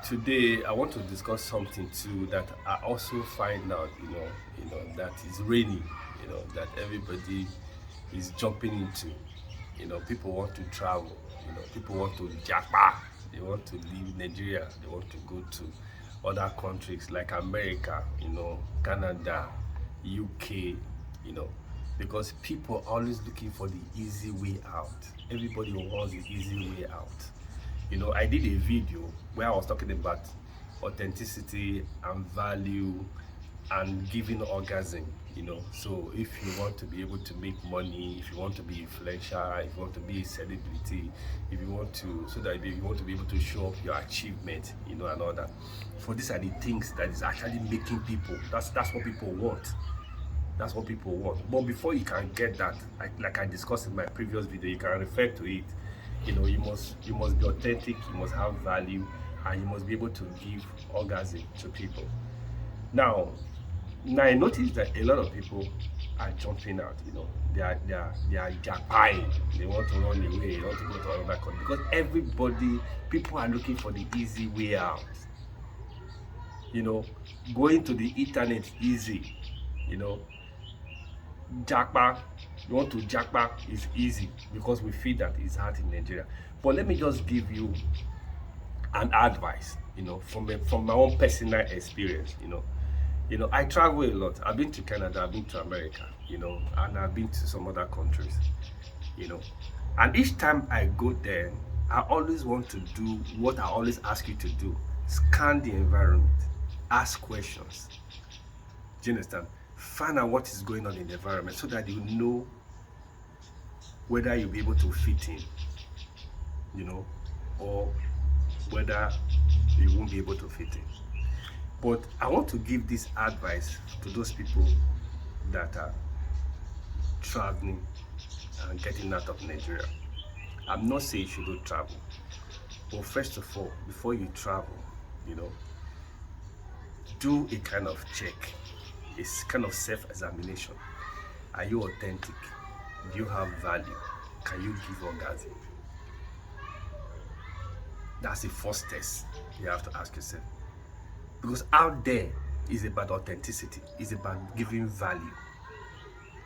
Today I want to discuss something too that I also find out, that is raining, that everybody is jumping into. People want to travel, people want to japa, they want to leave Nigeria, they want to go to other countries like America, Canada, UK, you know, because people are always looking for the easy way out. Everybody wants the easy way out. I did a video where I was talking about authenticity and value and giving orgasm. So if you want to be able to make money, if you want to be influential, if you want to be a celebrity, if you want to, so that you want to be able to show up your achievement, and all that. For these are the things that is actually making people. That's what people want. That's what people want. But before you can get that, like I discussed in my previous video, you can refer to it. You must be authentic, you must have value, and you must be able to give orgasm to people. Now I noticed that a lot of people are jumping out. They are japping. They want to run away. They want to go to another country because people are looking for the easy way out. Going to the internet easy. You know, Jackpot, you want to jackpot is easy because we feel that it's hard in Nigeria. But let me just give you an advice, from my own personal experience. I travel a lot. I've been to Canada, I've been to America, and I've been to some other countries, you know. And each time I go there, I always want to do what I always ask you to do: scan the environment, ask questions. Do you understand? Find out what is going on in the environment so that you know whether you'll be able to fit in, or whether you won't be able to fit in. But I want to give this advice to those people that are traveling and getting out of Nigeria. I'm not saying you shouldn't travel, but first of all, before you travel, do a kind of check. It's kind of self-examination. Are you authentic? Do you have value? Can you give orgasm? That's the first test you have to ask yourself. Because out there is about authenticity, it's about giving value,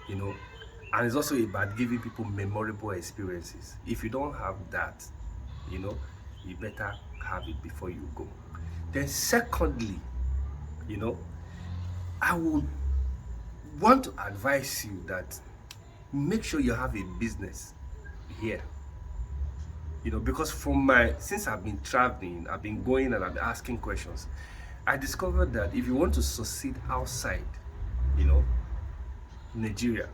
and it's also about giving people memorable experiences. If you don't have that, you better have it before you go. Then secondly, I would want to advise you that make sure you have a business here. Because since I've been traveling, I've been going and I've been asking questions, I discovered that if you want to succeed outside, Nigeria,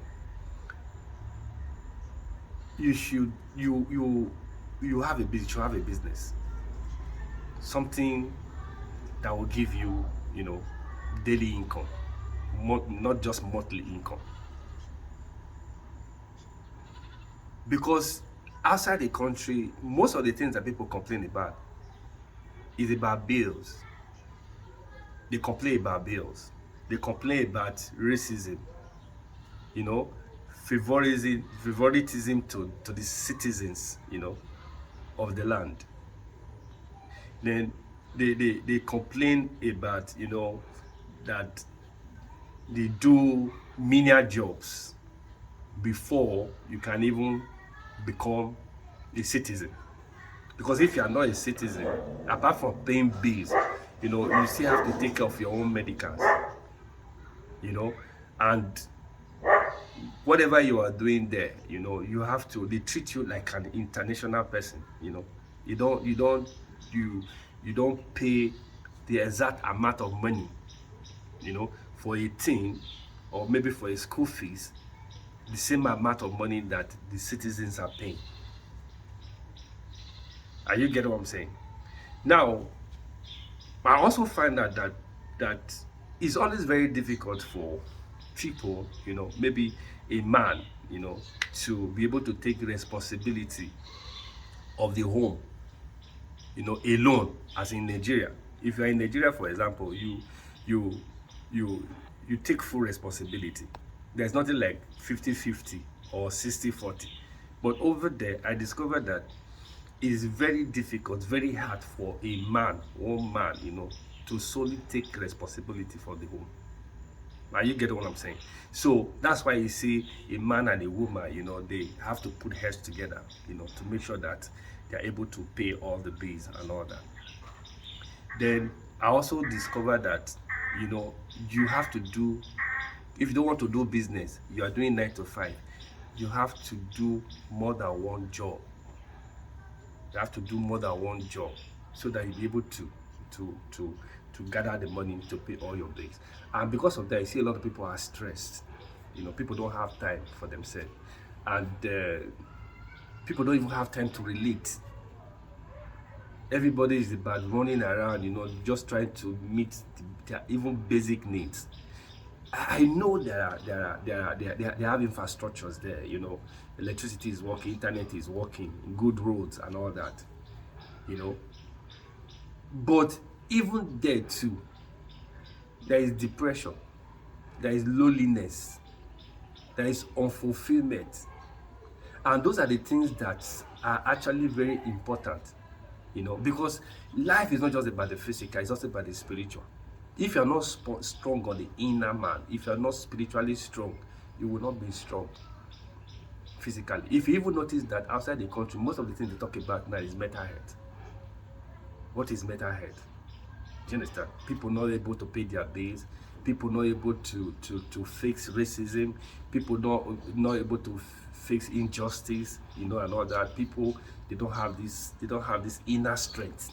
you should have a business. You should have a business, something that will give you, daily income, not just monthly income. Because outside the country, most of the things that people complain about is about bills. They complain about bills. They complain about racism, favoritism to the citizens, of the land. Then they complain about, that they do menial jobs before you can even become a citizen. Because if you are not a citizen, apart from paying bills, you still have to take care of your own medicals, and whatever you are doing there, you have to, they treat you like an international person. You don't pay the exact amount of money, for a thing, or maybe for a school fees, the same amount of money that the citizens are paying. Are you getting what I'm saying? Now, I also find out that it's always very difficult for people, maybe a man, to be able to take responsibility of the home, alone, as in Nigeria. If you are in Nigeria, for example, you take full responsibility. There's nothing like 50-50 or 60-40. But over there, I discovered that It's very difficult, very hard for a man, one man, to solely take responsibility for the home. Now you get what I'm saying. So that's why you see a man and a woman, they have to put heads together, to make sure that they're able to pay all the bills and all that. Then I also discovered that, you have to do, if you don't want to do business, you are doing 9 to 5, you have to do more than one job. You have to do more than one job so that you'll be able to gather the money to pay all your bills. And because of that, you see a lot of people are stressed. People don't have time for themselves, and people don't even have time to relate. Everybody is about running around, just trying to meet their even basic needs. I know they have infrastructures there, electricity is working, internet is working, good roads and all that, but even there too, there is depression, there is loneliness, there is unfulfillment, and those are the things that are actually very important, because life is not just about the physical, it's also about the spiritual. If you're not strong on the inner man, if you're not spiritually strong, you will not be strong physically. If you even notice that outside the country, most of the things they talk about now is mental health. What is mental health? Do you understand? People not able to pay their bills, people not able to fix racism, people not able to fix injustice, and all that. People, they don't have this inner strength.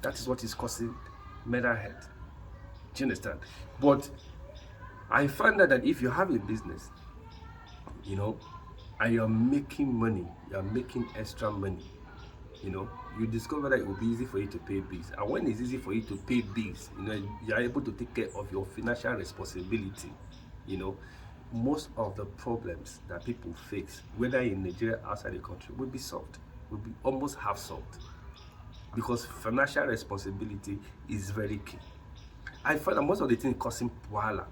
That is what is causing mental health. Do you understand? But I find that if you have a business, and you're making money, you're making extra money, you discover that it will be easy for you to pay bills. And when it's easy for you to pay bills, you're able to take care of your financial responsibility. Most of the problems that people face, whether in Nigeria or outside the country, will be solved, will be almost half solved, because financial responsibility is very key. I find that most of the things causing wahala,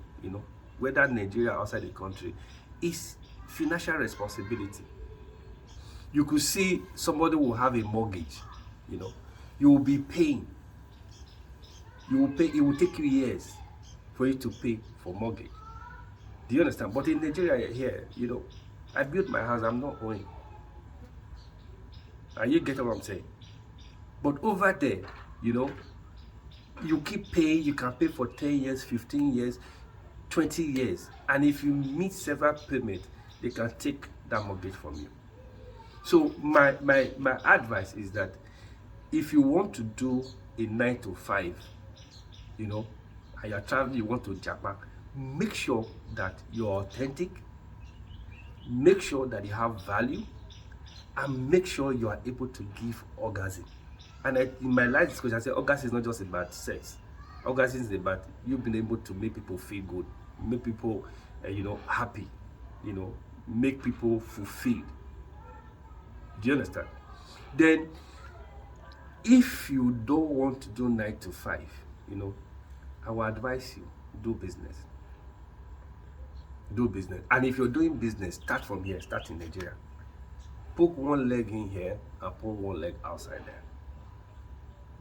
whether Nigeria or outside the country, is financial responsibility. You could see somebody will have a mortgage, you will be paying. You will pay, it will take you years for you to pay for mortgage. Do you understand? But in Nigeria here, I built my house, I'm not owing. And you get what I'm saying? But over there, you keep paying, you can pay for 10 years, 15 years, 20 years. And if you meet several payments, they can take that mortgage from you. So my advice is that if you want to do a 9 to 5, and you're traveling, you want to Japan, make sure that you're authentic, make sure that you have value, and make sure you are able to give orgasm. And in my life discussion, I say orgasm is not just about sex. Orgasm is about you being able to make people feel good, make people, happy, make people fulfilled. Do you understand? Then, if you don't want to do 9 to 5, I will advise you, do business. Do business. And if you're doing business, start from here, start in Nigeria. Put one leg in here and put one leg outside there.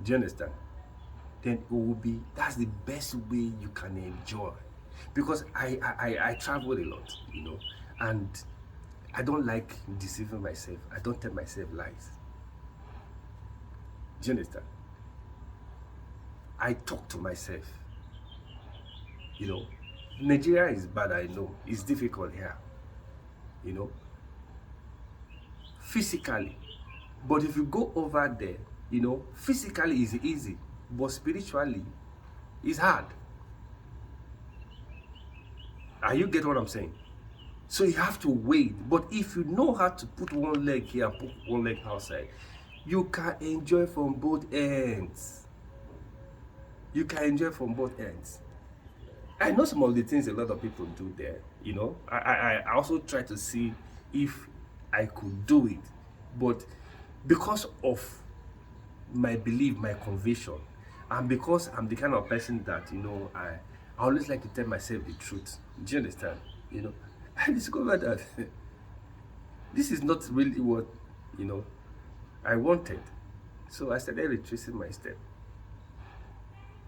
Do you understand? Then it will be, that's the best way you can enjoy. Because I travel a lot, and I don't like deceiving myself. I don't tell myself lies. Do you understand? I talk to myself. Nigeria is bad, I know. It's difficult here. Physically. But if you go over there, physically is easy, but spiritually it's hard. Are you get what I'm saying? So you have to wait. But if you know how to put one leg here, put one leg outside, you can enjoy from both ends. You can enjoy from both ends. I know some of the things a lot of people do there. I also try to see if I could do it, but because of my belief, my conviction, and because I'm the kind of person that I always like to tell myself the truth. Do you understand? I discovered that this is not really what I wanted. So I started retracing my step.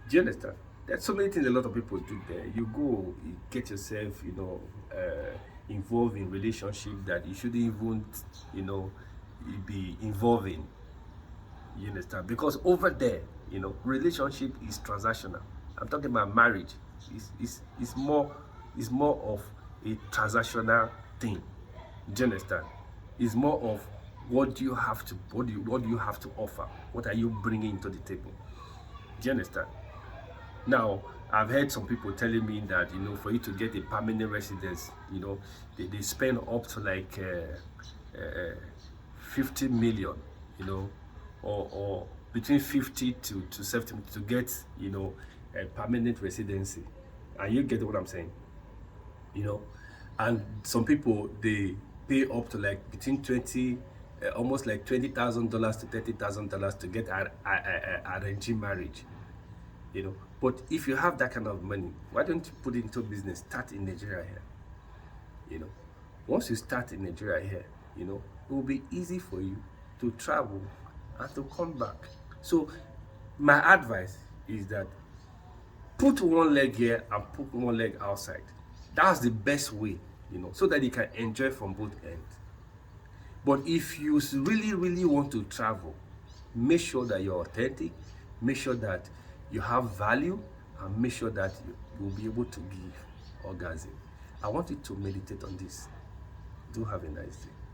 Do you understand? There's so many things a lot of people do there. You go, you get yourself, involved in relationship that you shouldn't even, you know, be involved in. You understand? Because over there, relationship is transactional. I'm talking about marriage. It's more of a transactional thing. Do you understand? It's more of what do you have to offer? What are you bringing to the table? Do you understand? Now, I've heard some people telling me that for you to get a permanent residence, they spend up to like 50 million, or between 50 to 70 to get a permanent residency. And you get what I'm saying, you know. And some people, they pay up to like between 20, almost like $20,000 to $30,000 to get arranging marriage. But if you have that kind of money, why don't you put it into business? Start in Nigeria here. Once you start in Nigeria here, it will be easy for you to travel and to come back. So my advice is that put one leg here and put one leg outside. That's the best way, so that you can enjoy from both ends. But if you really, really want to travel, make sure that you're authentic, make sure that you have value, and make sure that you will be able to give orgasm. I want you to meditate on this. Do have a nice day.